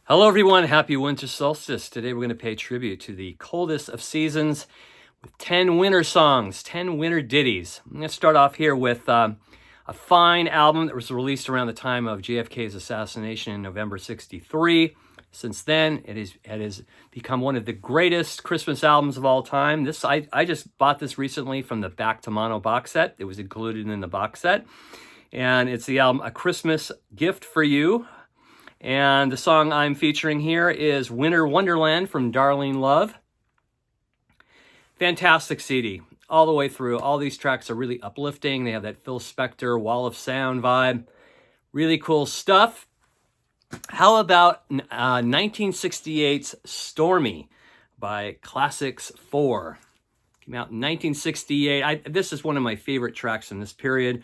Hello everyone, happy winter solstice. Today we're going to pay tribute to the coldest of seasons with 10 winter songs, 10 winter ditties. I'm going to start off here with a fine album that was released around the time of JFK's assassination in November 63. Since then, it has become one of the greatest Christmas albums of all time. I just bought this recently from the Back to Mono box set. It was included in the box set. And it's the album A Christmas Gift for You. And the song I'm featuring here is Winter Wonderland from Darling Love. Fantastic CD all the way through. All these tracks are really uplifting. They have that Phil Spector Wall of Sound vibe. Really cool stuff. How about 1968's Stormy by Classics 4? Came out in 1968. This is one of my favorite tracks in this period.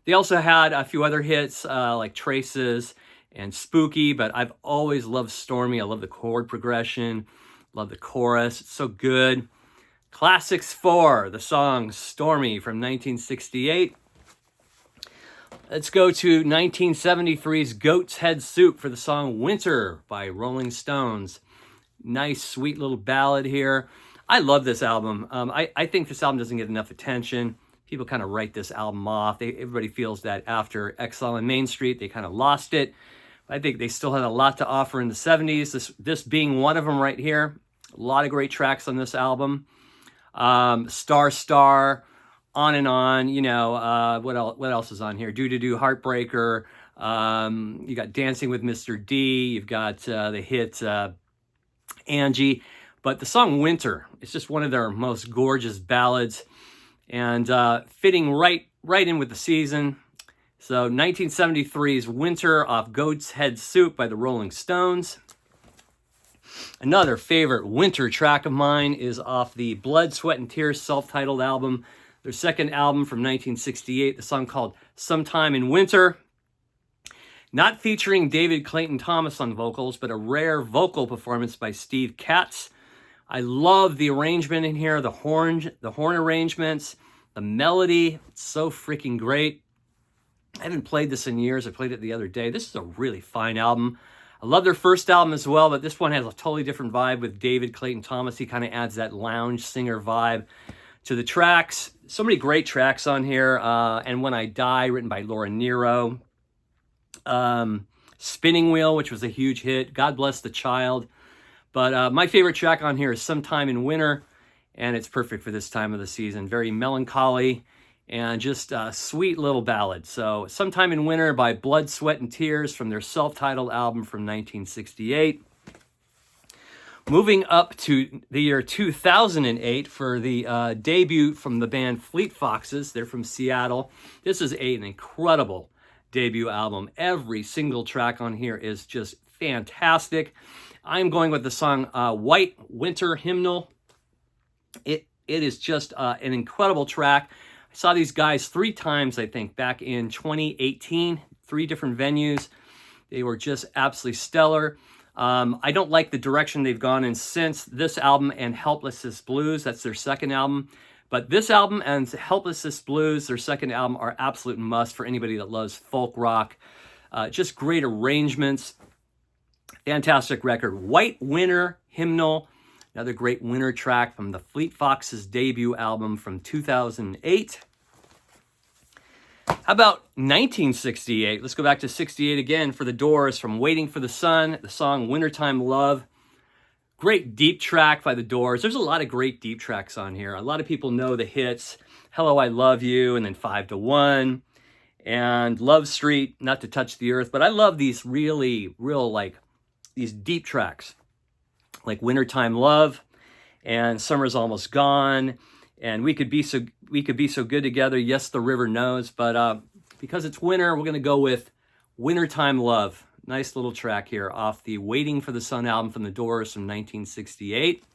They also had a few other hits like Traces and Spooky, but I've always loved Stormy. I love the chord progression, love the chorus. It's so good. Classics 4, the song Stormy from 1968. Let's go to 1973's Goat's Head Soup for the song Winter by Rolling Stones. Nice, sweet little ballad here. I love this album. I think this album doesn't get enough attention. People kind of write this album off. Everybody feels that after Exile on Main Street, they kind of lost it. I think they still had a lot to offer in the 70s, this being one of them right here. A lot of great tracks on this album. Star Star, On and On, you know, what else is on here? Do Do Do, Heartbreaker. You got Dancing with Mr. D. You've got the hit Angie. But the song Winter, it's just one of their most gorgeous ballads and fitting right in with the season. So 1973's Winter off Goat's Head Soup by the Rolling Stones. Another favorite winter track of mine is off the Blood, Sweat, and Tears self-titled album, their second album from 1968, the song called Sometime in Winter. Not featuring David Clayton Thomas on vocals, but a rare vocal performance by Steve Katz. I love the arrangement in here, the horn arrangements, the melody. It's so freaking great. I haven't played this in years. I played it the other day. This is a really fine album. I love their first album as well, but this one has a totally different vibe with David Clayton Thomas. He kind of adds that lounge singer vibe to the tracks. So many great tracks on here. And When I Die, written by Laura Nyro. Spinning Wheel, which was a huge hit. God Bless the Child. But my favorite track on here is Sometime in Winter, and it's perfect for this time of the season. Very melancholy and just a sweet little ballad. So Sometime in Winter by Blood, Sweat, and Tears from their self-titled album from 1968. Moving up to the year 2008 for the debut from the band Fleet Foxes. They're from Seattle. This is an incredible debut album. Every single track on here is just fantastic. I'm going with the song White Winter Hymnal. It is just an incredible track. I saw these guys 3 times, I think, back in 2018, 3 different venues. They were just absolutely stellar. I don't like the direction they've gone in since this album and Helplessness Blues. That's their second album. But this album and Helplessness Blues, their second album, are absolute must for anybody that loves folk rock. Just great arrangements. Fantastic record. White Winter Hymnal. Another great winter track from the Fleet Foxes debut album from 2008. How about 1968? Let's go back to 68 again for the Doors from Waiting for the Sun, the song Wintertime Love. Great deep track by the Doors. There's a lot of great deep tracks on here. A lot of people know the hits, Hello, I Love You, and then 5 to 1, and Love Street, Not to Touch the Earth. But I love these these deep tracks, like Wintertime Love and Summer's Almost Gone and We Could Be So Good Together. Yes, the River Knows, but because it's winter, we're going to go with Wintertime Love. Nice little track here off the Waiting for the Sun album from the Doors from 1968.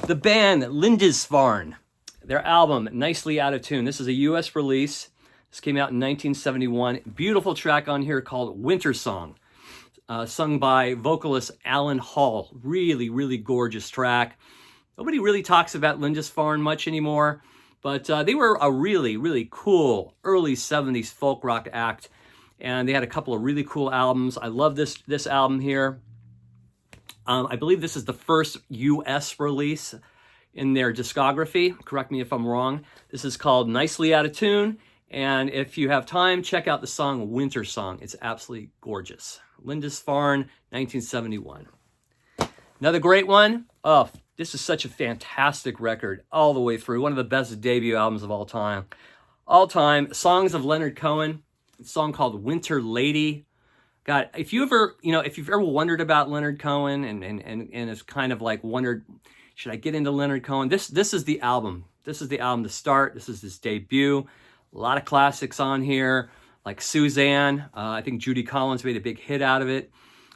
The band Lindisfarne, their album Nicely Out of Tune. This is a US release. This came out in 1971. Beautiful track on here called Winter Song. Sung by vocalist Alan Hall. Really, really gorgeous track. Nobody really talks about Lindisfarne much anymore, but they were a really, really cool early 70s folk rock act. and they had a couple of really cool albums. I love this album here. I believe this is the first U.S. release in their discography. Correct me if I'm wrong. This is called Nicely Out of Tune, and if you have time, check out the song Winter Song. It's absolutely gorgeous. Lindisfarne, 1971. Another great one. Oh, this is such a fantastic record all the way through. One of the best debut albums of all time. All time. Songs of Leonard Cohen. A song called Winter Lady. God, if you've ever wondered about Leonard Cohen and it's kind of like wondered, should I get into Leonard Cohen? This is the album. This is the album to start. This is his debut. A lot of classics on here, like Suzanne. I think Judy Collins made a big hit out of it.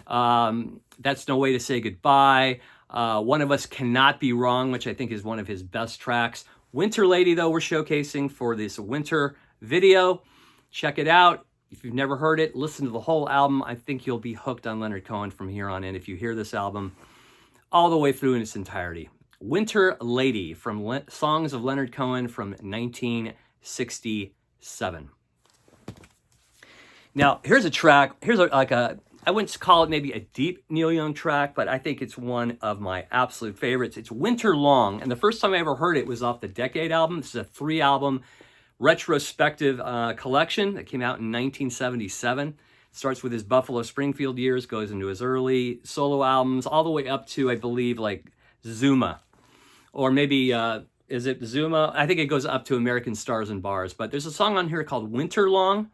That's No Way to Say Goodbye. One of Us Cannot Be Wrong, which I think is one of his best tracks. Winter Lady, though, we're showcasing for this winter video. Check it out. If you've never heard it, listen to the whole album. I think you'll be hooked on Leonard Cohen from here on in if you hear this album all the way through in its entirety. Winter Lady from Songs of Leonard Cohen from 1967. Now, here's a track. I wouldn't call it maybe a deep Neil Young track, but I think it's one of my absolute favorites. It's Winter Long, and the first time I ever heard it was off the Decade album. This is a 3-album retrospective collection that came out in 1977. It starts with his Buffalo Springfield years, goes into his early solo albums, all the way up to, I believe, like Zuma. Or maybe, is it Zuma? I think it goes up to American Stars and Bars. But there's a song on here called Winter Long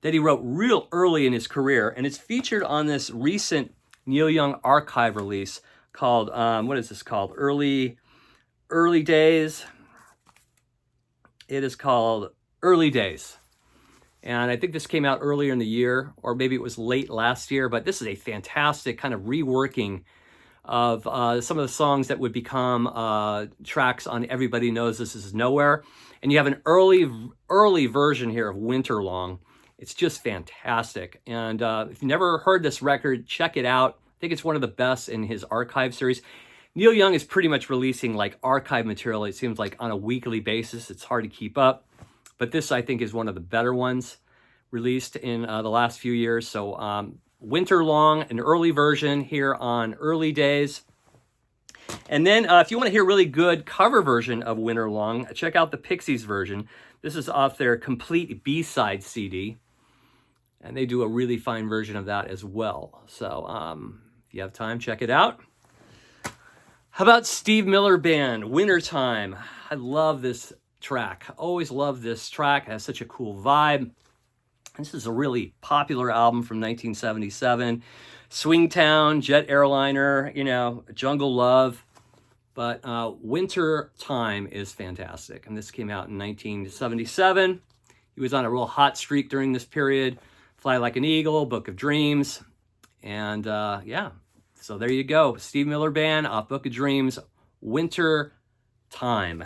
that he wrote real early in his career, and it's featured on this recent Neil Young archive release called, what is this called? Early Days. It is called Early Days. And I think this came out earlier in the year, or maybe it was late last year, but this is a fantastic kind of reworking of some of the songs that would become tracks on Everybody Knows This Is Nowhere. And you have an early version here of Winter Long. It's just fantastic. And if you've never heard this record, check it out. I think it's one of the best in his archive series. Neil Young is pretty much releasing like archive material, it seems like, on a weekly basis. It's hard to keep up. But this, I think, is one of the better ones released in the last few years. So Winter Long, an early version here on Early Days. And then if you want to hear a really good cover version of Winter Long, check out the Pixies version. This is off their complete B-side CD. And they do a really fine version of that as well. So if you have time, check it out. How about Steve Miller Band, Wintertime? I love this track. I always love this track. It has such a cool vibe. This is a really popular album from 1977. Swingtown, Jet Airliner, Jungle Love. But Wintertime is fantastic. And this came out in 1977. He was on a real hot streak during this period. Fly Like an Eagle, Book of Dreams. And yeah. So there you go. Steve Miller Band off Book of Dreams, Winter Time.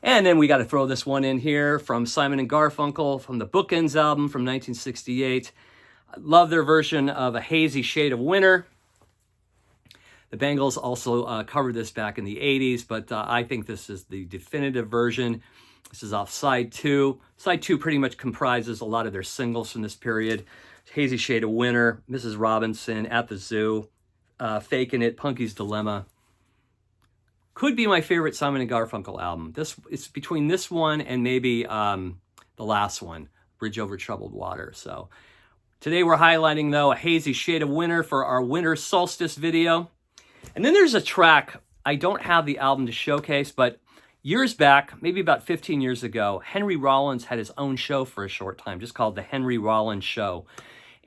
And then we got to throw this one in here from Simon and Garfunkel from the Bookends album from 1968. I love their version of A Hazy Shade of Winter. The Bangles also covered this back in the 80s, but I think this is the definitive version. This is off side 2. Side 2 pretty much comprises a lot of their singles from this period. Hazy Shade of Winter, Mrs. Robinson, At the Zoo, Fakin' It, Punky's Dilemma. Could be my favorite Simon & Garfunkel album. It's between this one and maybe the last one, Bridge Over Troubled Water. So today we're highlighting, though, A Hazy Shade of Winter for our winter solstice video. And then there's a track, I don't have the album to showcase, but years back, maybe about 15 years ago, Henry Rollins had his own show for a short time, just called The Henry Rollins Show.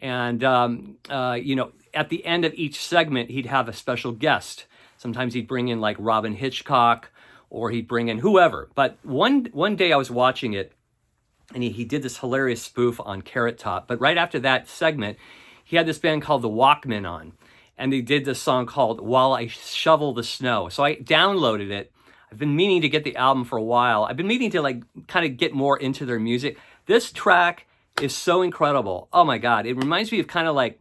And, at the end of each segment, he'd have a special guest. Sometimes he'd bring in like Robin Hitchcock, or he'd bring in whoever. But one day I was watching it, and he did this hilarious spoof on Carrot Top. But right after that segment, he had this band called The Walkmen on. And they did this song called While I Shovel the Snow. So I downloaded it. I've been meaning to get the album for a while. I've been meaning to like kind of get more into their music. This track is so incredible. Oh my God. It reminds me of kind of like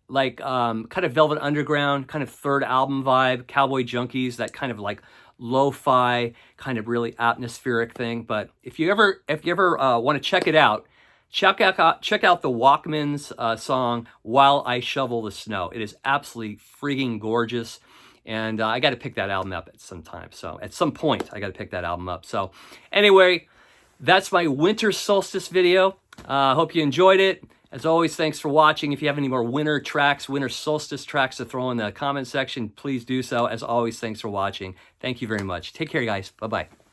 kind of Velvet Underground, kind of third album vibe, Cowboy Junkies, that kind of like lo-fi, kind of really atmospheric thing. But if you ever want to check it out, check out the Walkmen's song, While I Shovel the Snow. It is absolutely freaking gorgeous. And I got to pick that album up at some time. So at some point, I got to pick that album up. So anyway, that's my winter solstice video. Hope you enjoyed it. As always, thanks for watching. If you have any more winter tracks, winter solstice tracks to throw in the comment section, please do so. As always, thanks for watching. Thank you very much. Take care, guys. Bye-bye.